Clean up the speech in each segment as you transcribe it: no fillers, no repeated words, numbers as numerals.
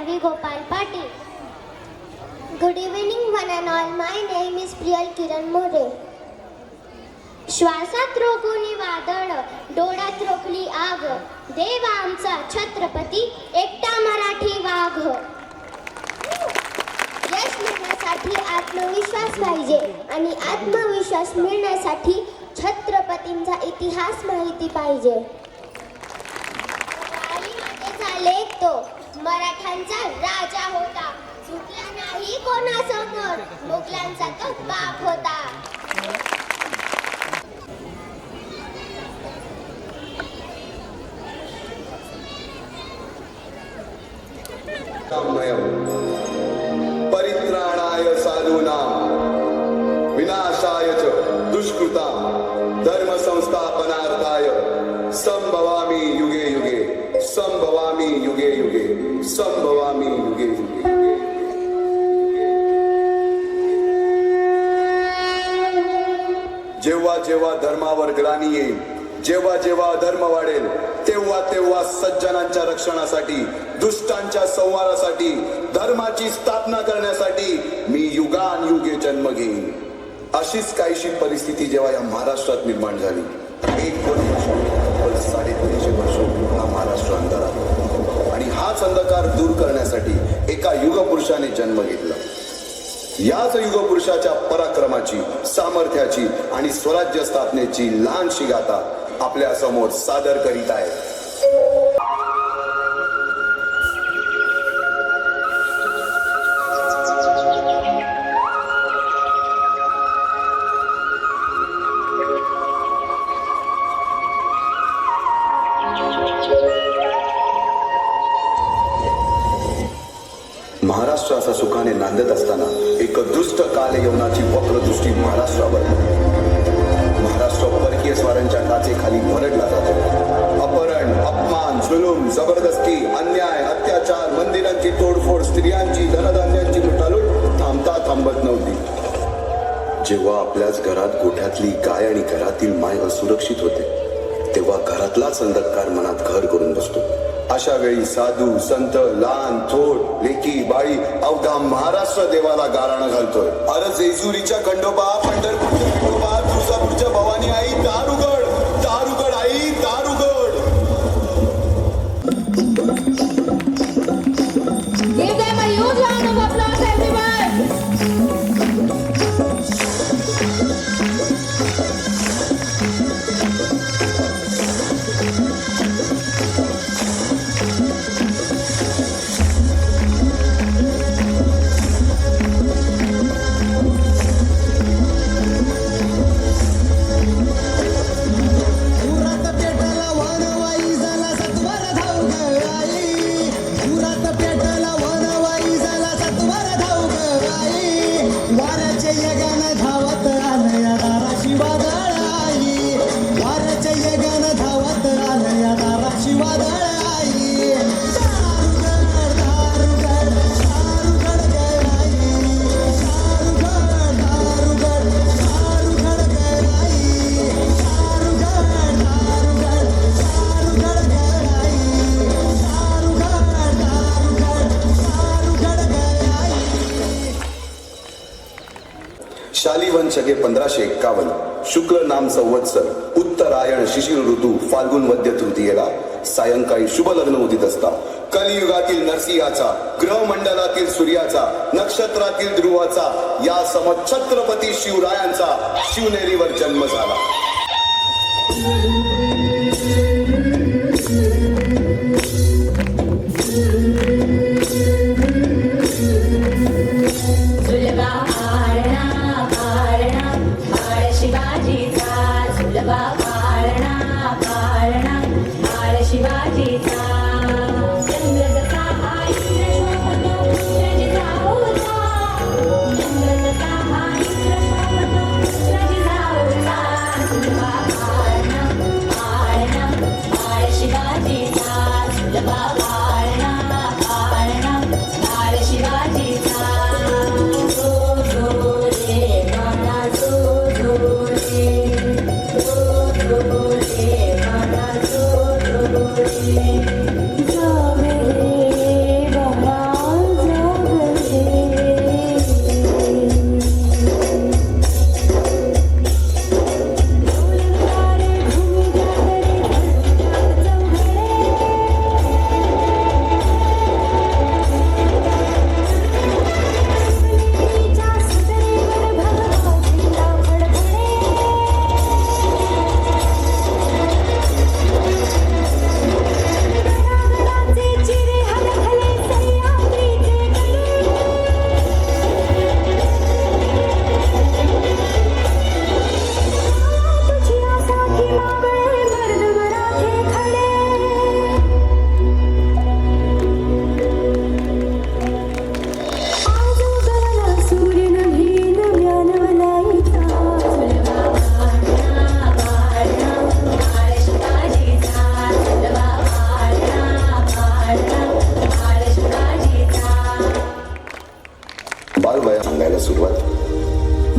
Tanvi Gopal Patil. Good evening one and all. My name is Priyal Kiran More. श्वासात रोखुनी वादळ, डोळ्यात रोखली आग, देव आमचा छत्रपती एकटा मराठी वाघ. यश मिळण्यासाठी आत्मविश्वास पाहिजे आणि आत्मविश्वास मिळण्यासाठी छत्रपतींचा इतिहास माहिती पाहिजे. झाले तो मराठ्यांचा राजा होता, सुटला नाही कोणासमोर, मुघलांचा तो बाप होता. परित्राणाय साधूनां विनाशाय च दुष्कृतां धर्म संस्थापनार्थाय संभवामि युगे युगे संभवामि युगे युगे संभवामि युगे युगे. जेव्हा जेव्हा धर्मावर ग्लानी येईल, जेव्हा जेव्हा अधर्म वाढेल, तेव्हा तेव्हा सज्जनांच्या रक्षणासाठी, दुष्टांच्या संहारासाठी, धर्माची स्थापना करण्यासाठी मी युगानयुगे जन्म घेईन. अशीच काहीशी परिस्थिती जेव्हा या महाराष्ट्रात निर्माण झाली, 350 वर्ष हा महाराष्ट्र अंधारात, आणि हाच अंधकार दूर करण्यासाठी एका युगपुरुषाने जन्म घेतला. याच युगपुरुषाच्या पराक्रमाची, सामर्थ्याची आणि स्वराज्य स्थापनेची लहानशी गाथा आपल्या समोर सादर करीत आहे. महाराष्ट्र असा सुखाने नांदत असताना एक दुष्ट कालयवनाची वक्रदृष्टी महाराष्ट्रावर. महाराष्ट्र परकीय स्वारांच्या टाचेखाली भरडला जातो. अपहरण, अपमान, जुलूम, जबरदस्ती, अन्याय, अत्याचार, मंदिरांची तोडफोड, स्त्रियांची, धनधान्यांची लुटालूट थांबता थांबत नव्हती. जेव्हा आपल्याच घरात गोठ्यातली गाय आणि घरातील माय असुरक्षित होते, तेव्हा घरातलाच अंधकार मनात घर करून बसतो. अशा वेळी साधू, संत, लहान, थोर, लेकी, बाई अवघा महाराष्ट्र देवाला गाराणं घालतोय. अरे जेजुरीच्या खंडोबा, पंढरपूरच्या खंडोबा, तुळजापूरच्या भवानी आई, दार उघड, दार उघड आई, दार उघड. Give them a huge round of applause, everyone. शालिवन शके 1551 शुक्ल नाम संवत्सर उत्तरायण शिशिर ऋतू फाल्गुन वद्य तृतीयेला सायंकाळी शुभ लग्न उदित असता कलियुगातील नरसिंहाचा, ग्रहमंडलातील सूर्याचा, नक्षत्रातील ध्रुवाचा, या सम छत्रपती शिवरायांचा शिवनेरीवर जन्म झाला.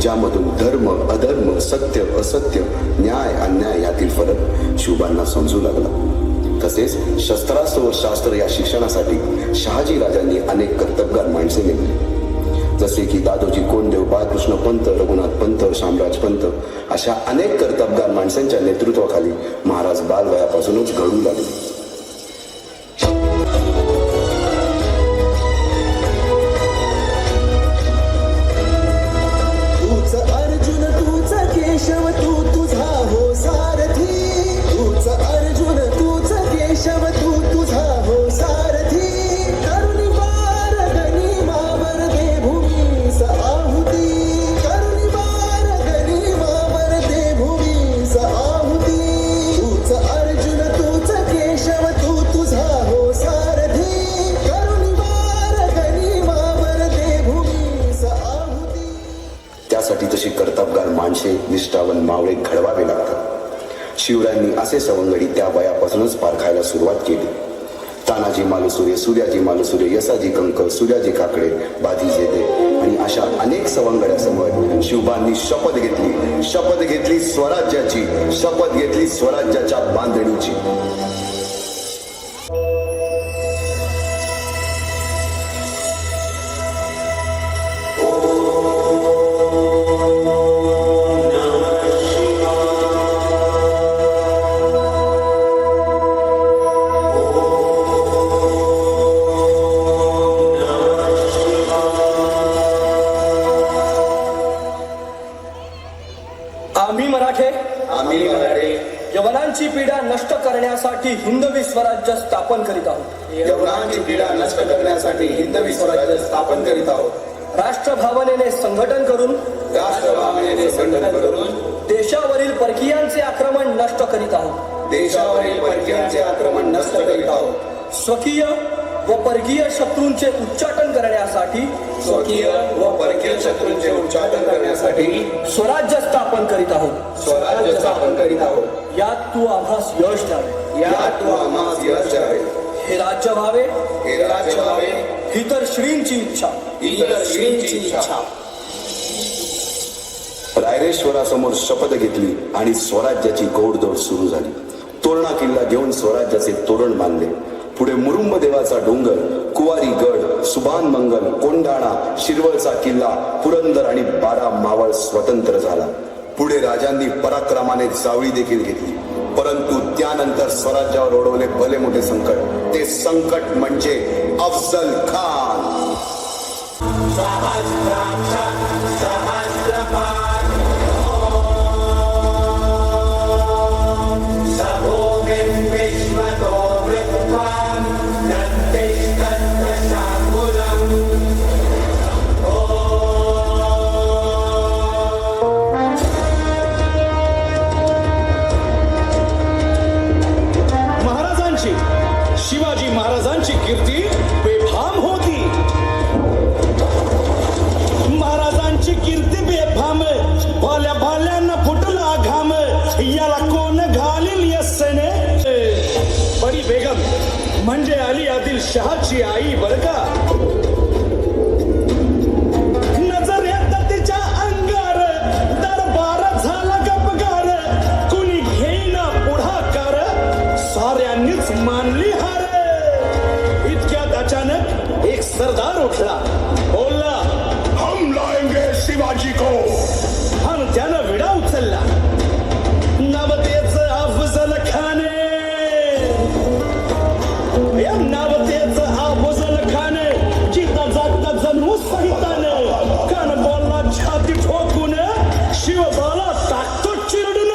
ज्यामधून धर्म अधर्म, सत्य असत्य, न्याय अन्याय यातील फरक शिवबांना समजू लागला. तसेच शस्त्रास्त्र व शास्त्र या शिक्षणासाठी शहाजी राजांनी अनेक कर्तबगार माणसे नेमली. जसे की दादोजी कोंडदेव, बाळकृष्ण पंत, रघुनाथ पंत, शामराज पंत अशा अनेक कर्तबगार माणसांच्या नेतृत्वाखाली महाराज बालवयापासूनच घडू लागले. केशव तू तुझा हो सारथी, तूच अर्जुन तूच केशव तू तुझा हो सारथी. करुणी वार गनिमावर दे भूमीस आहुती, करुणी वार गनिमावर दे भूमीस आहुती. तूच अर्जुन तूच केशव तू तुझा हो सारथी, करुणी वार गनिमावर दे भूमीस आहुती. त्यासाठी तशी कर्तबगार माणसे, निष्ठावन मावळे घडवावे लागतात. शिवरायांनी असे सवंगडी त्या वयापासूनच पारखायला सुरुवात केली. तानाजी मालुसुरे, सूर्याजी मालुसुरे, यसाजी कंक, सूर्याजी काकडे, बाजी जेदे आणि अशा अनेक सवंगड्यासमोर शिवबांनी शपथ घेतली स्वराज्याची, शपथ घेतली स्वराज्याच्या बांधणीची. आम्ही मराठे यवनांची पीडा नष्ट करण्यासाठी हिंदवी स्वराज्य स्थापन करीत आहोत. यवनांची पीडा नष्ट करण्यासाठी हिंदवी स्वराज्य स्थापन करीत आहोत. राष्ट्रभावनेने संघटन करून देशावरील परकीयांचे आक्रमण नष्ट करीत आहोत. स्वकीय व परकीय शत्रूंचे उच्चाटन करण्यासाठी स्वराज्य स्थापन करीत आहोत. यात तू आम्हास यश द्यावे. हे राज्य व्हावे ही तर श्रींची इच्छा. रायरेश्वरासमोर शपथ घेतली आणि स्वराज्याची घोडदौड सुरू झाली. तोरणा किल्ला घेऊन स्वराज्याचे तोरण बांधले. पुढे मुरुंब देवाचा डोंगर, कुवारी गड, सुभान मंगल, कोंढाणा, शिरवळचा किल्ला, पुरंदर आणि 12 मावळ स्वतंत्र झाला. पुढे राजांनी पराक्रमाने जावळी देखील घेतली. परंतु त्यानंतर स्वराज्यावर ओढवले भले मोठे संकट. ते संकट म्हणजे अफजल खान. शिवाजी महाराजांची कीर्ती बेफाम होती. महाराजांची कीर्ती बेफाम, भाल्या भाल्यांना फुटला घाम. याला कोण घालील यस्सेने. बरी बेगम म्हणजे अली आदिल शहाची आई बर का. नजर येत तिच्या अंगार, दरबार झाला गपगार. कुणी घेईना पुढाकार, साऱ्यांनीच मानली हार. इतक्यात अचानक एक सरदार उठला, बोलला, हम लाएंगे शिवाजी को. आणि त्यानं विडा उचलला. नवतेच अफजल खान, या नवतेच अफजल खान. जिता जागता जणू सहितानं. कान बोलला छाती ठोकून, शिवबाला टाकतो चिरडून.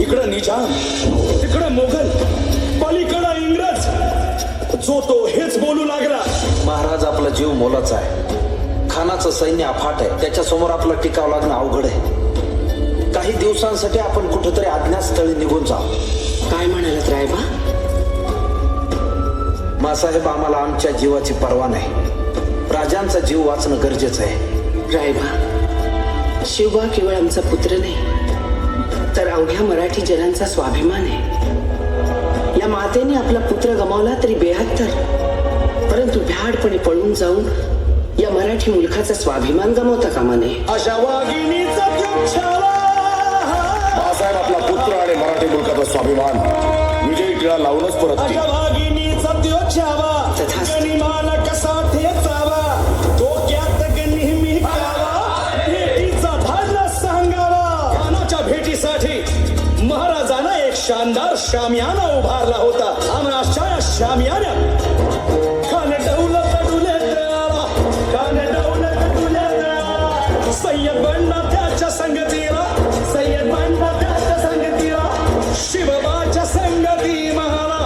इकडं निजाम, तिकडं मोगल, पलीकडं इंग्रज. जो तो हेच बोलू लागला. महाराज, आपला जीव मोलाचा आहे. खानाचं सैन्य अफाट आहे. त्याच्यासमोर आपलं टिकाव लागणं अवघड आहे. काही दिवसांसाठी आपण कुठेतरी अज्ञातस्थळी निघून जाऊ. काय म्हणालात रायबा? मासाहेब, आम्हाला आमच्या जीवाची पर्वा नाही. राजांचा जीव वाचणं गरजेचं आहे. रायबा, शिवबा केवळ आमचा पुत्र नाही, तर अवघ्या मराठी जनांचा स्वाभिमान आहे. या मातेने आपला पुत्र गमावला तरी 72, परंतु भ्याडपणे पळून जाऊन या मराठी मुलखाचा स्वाभिमान गमावता कामा नये. अशा वाघिणीचा तो छावा. बाळासाहेब आपला पुत्र आणि मराठी मुलकाचा स्वाभिमान विजयी टिळा लावूनच परत अशा वाघिणीचा तो छावा. तथास्तु. गनिमाला कसा ठेचावा, डोक्यात नेहमी कावा, भेटीचा धाडला सांगावा. खानाच्या भेटीसाठी महाराजांना एक शानदार शामियाना उभारला होता. आमच्या या शामियान्यात खान डौलत डुलेत आला, खान डौलत डुलेत आला. सय्यद बंडा त्याच्या संगतीला, सय्यद बंडा त्याच्या संगतीला, शिवबाच्या संगती महाला.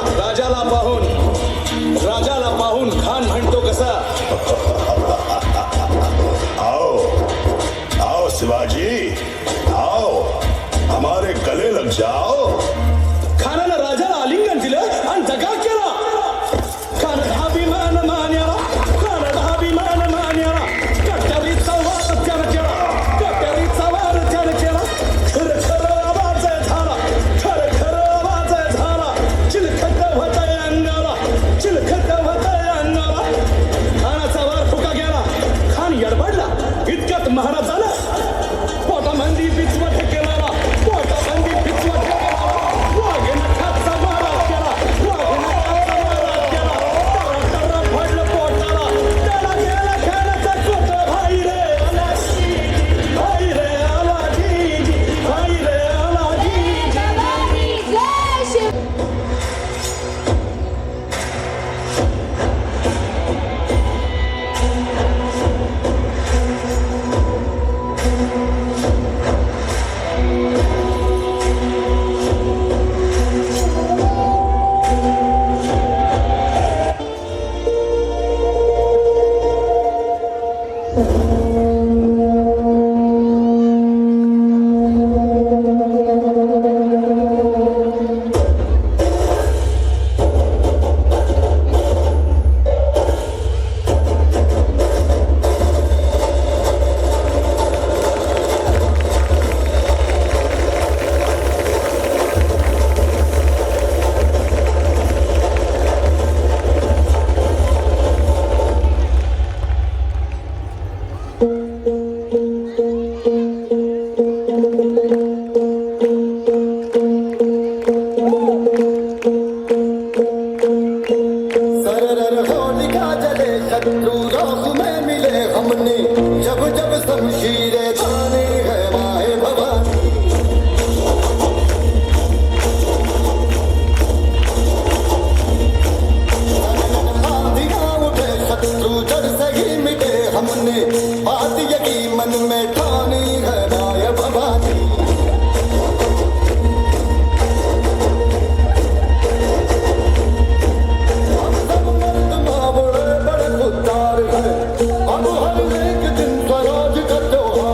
राजाला पाहून खान म्हणतो कसा, आओ आओ शिवाजी, आओ हमारे गले लग जाओ. खानानं राजाला आलिंगन दिलं आणि दगा केला. खान अभिमान मान्याला, खान अभिमान मान्याला. कट्यारीचा वार त्यानं केला, कट्यारीचा वार त्यानं केला. खर खर आवाज झाला, खर खर आवाज झाला. चिलखत होतय अंगाला, चिलखत होतय अंगाला. खानाचा वार फुका गेला. खान यडबडला. इतक्यात महाराज झाला. पोटामंदी बिचवट केला, पोटामंदी बिचवट केला. वाघनखाचा मारा केला, वाघनखाचा मारा केला. तर पडलं पोटाला, त्याला गेला खानाचा कोट. भाई रे आला जी, भाई रे आला जी, भाई रे आला जी. जय शिव. सरर होलिका जले शत्रु राह में मिले हमने, जब जब शमशीरें ताने है माए भवानी. आंधियां उठे शत्रु जड़ से ही मिटे हमने, बात यही मन में ठानी है माए भवानी. अब हर एक दिन स्वराज का त्योहार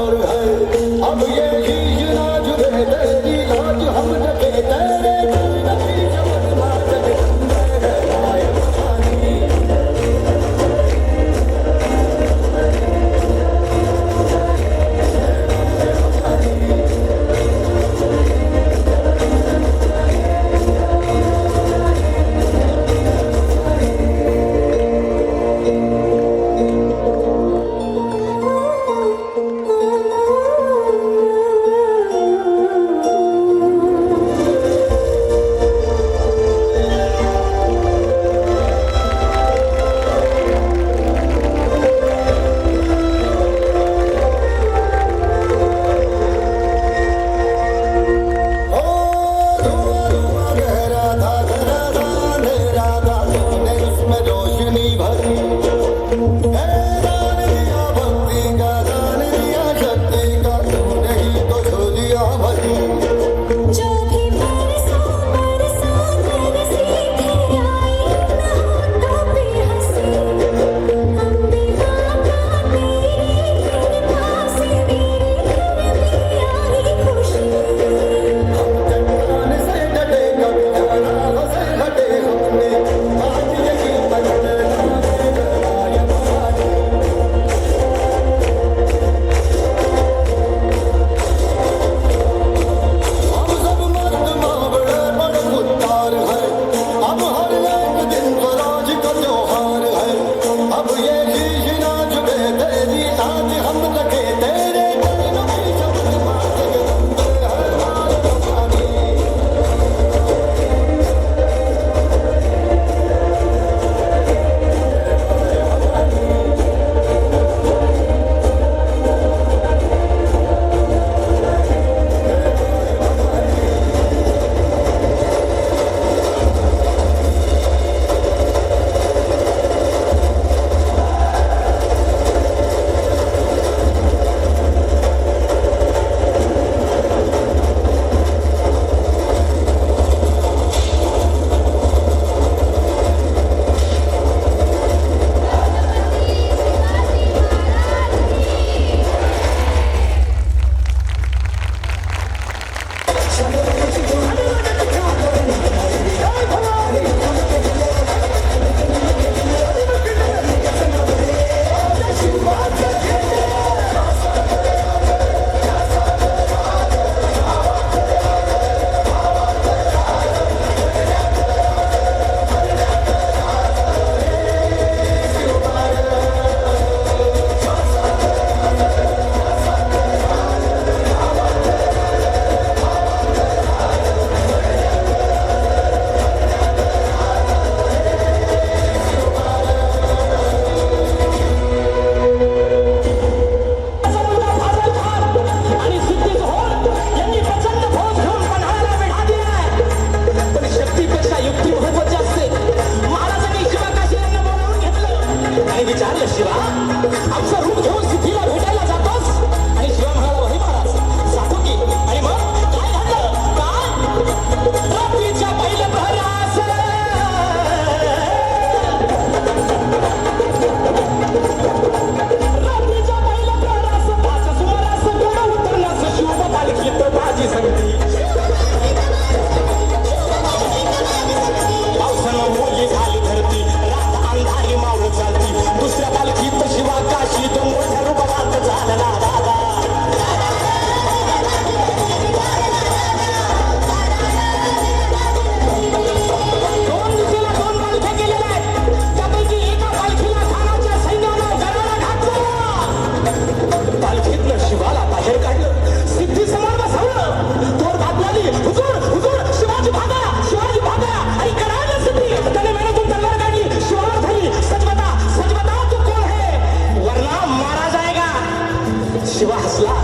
शिवा हसला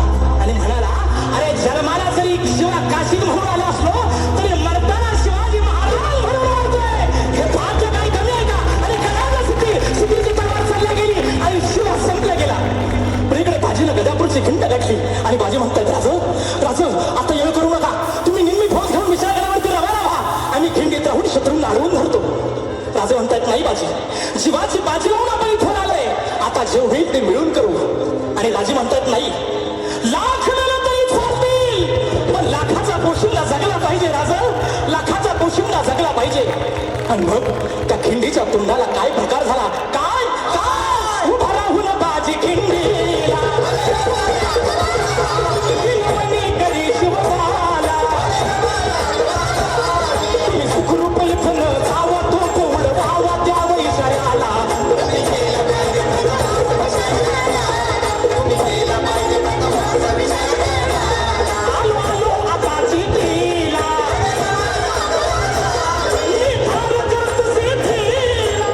आणि म्हणाला, अरे जन्माला जरी शिवा काशीद म्हणून आला असलो तरी मरताना शिवाजी महाराज म्हणून मरतोय. हे भाग्य काही कमी आहे का? आणि गडाला सिद्धीची तलवार चालल्या गेली आणि शिवा संपला गेला. पण इकडे बाजीनं गदापूरची खिंड गाठली आणि बाजी म्हणतात, राज आता येळ करू नका, तुम्ही निम्मी फौज घेऊन विशाळगडावरती रवाना व्हा, आम्ही खिंडीत राहून शत्रूंना अडवून धरतो. राजे म्हणतात, नाही बाजी, जीवाची बाजी लावून आपण इथून आलोय, आता जे होईल ते मिळून करू. आणि राजे म्हणतात, नाही, लाख मिळालं तरी चालतील, पण लाखाचा पोशिंदा जगला पाहिजे राज, लाखाचा पोशिंदा जगला पाहिजे. आणि मग त्या खिंडीच्या तोंडाला काय प्रकार झाला, काय काय उभा राहून बाजी खिंडीला हिरवणी करी शिवबाला, तुम्ही सुखरूप इथून जावा, तो कोवळ व्हावा त्या वैशाळ्याला. आलो आलो आता चिठीला, मी ठार करतो सिद्धीला,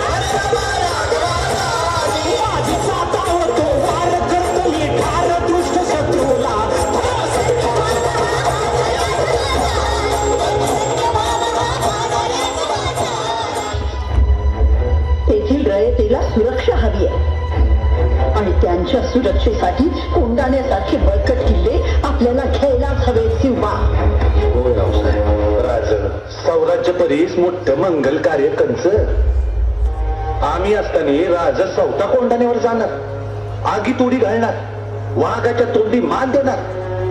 बाजीचा तावतो वार करतो मी ठार दुष्ट शत्रूला. तेथील रयतेला सुरक्षा हवी आहे आणि त्यांच्या सुरक्षेसाठी कोंडाण्यासारखे बळकट किल्ले आपल्याला घ्यायलाच हवे. शिवबा, होय रावसाहेब, राज सौराज्य परीस मोठं मंगल कार्य कंच. आम्ही असताना राज चौथा कोंडाण्यावर जाणार, आगी तोडी घालणार, वाघाच्या तोंडी मान देणार.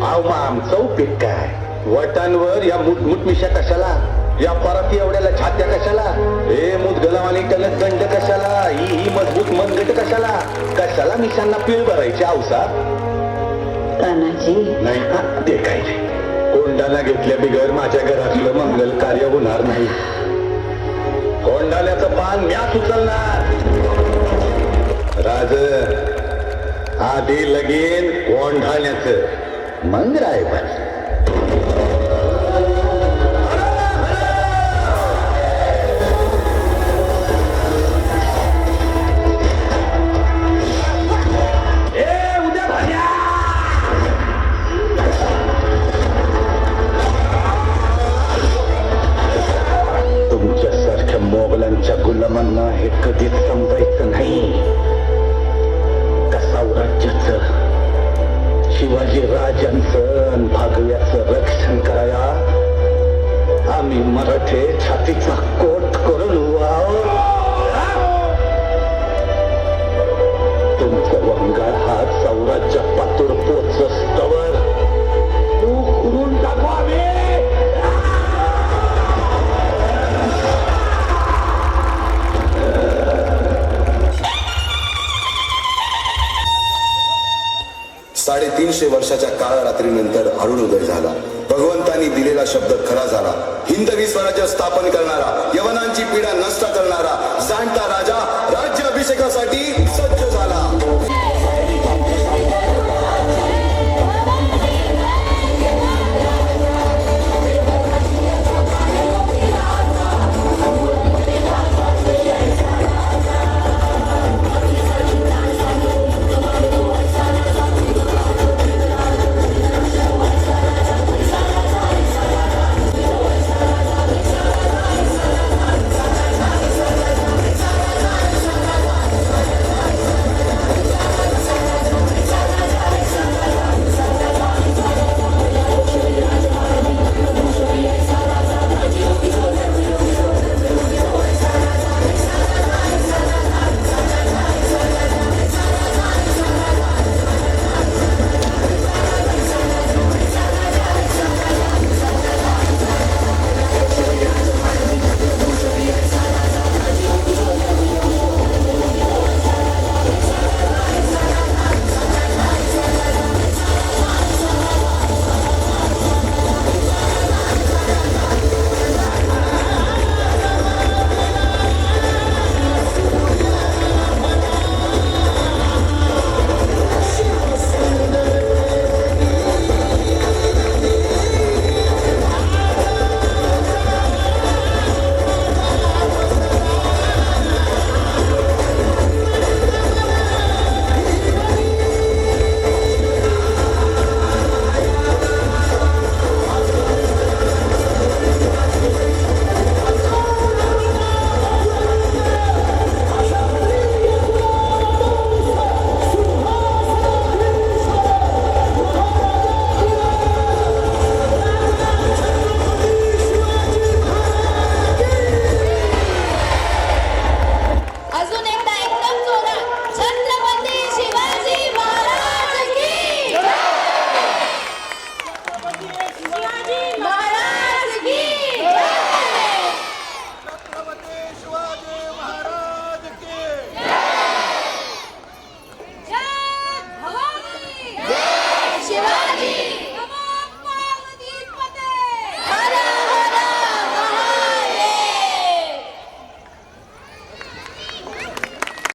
अहो मग आमचा उपयोग काय? वटांवर या मुठमुठ मिशा कशाला, या पराती एवढ्याला छात्या कशाला, हे मुदगलावानी टलक दंड कशाला, ही मजबूत मनगट कशाला, कशाला मिशांना पीळ भरायची औसा. तानाजी, नाही ते काय नाही, कोंडाला घेतल्या बिगर माझ्या घरातलं मंगल कार्य होणार नाही. कोंडाल्याचं पान म्याच उचलणार. राज आधी लगीन कोंढाण्याचं, मग रायबाचं. तुमच्यासारख्या मोगलांच्या गुलामांना हे कधीच समजायचं नाही. सौराज्याचं, शिवाजी राजांचं, भागव्याचं रक्षण कराया आम्ही मराठे छातीचा कोट करून उभा आहोत. तुमचं वंगाळ हात सौराज्या पातूर पोचस्तवर उकरून टाकावे. साडेतीनशे वर्षाच्या काळा रात्रीनंतर अरुणोदय झाला. भगवंतांनी दिलेला शब्द खरा झाला. हिंदवी स्वराज्य स्थापन करणारा, यवनांची पीडा नष्ट करणारा जाणता राजा राज्याभिषेकासाठी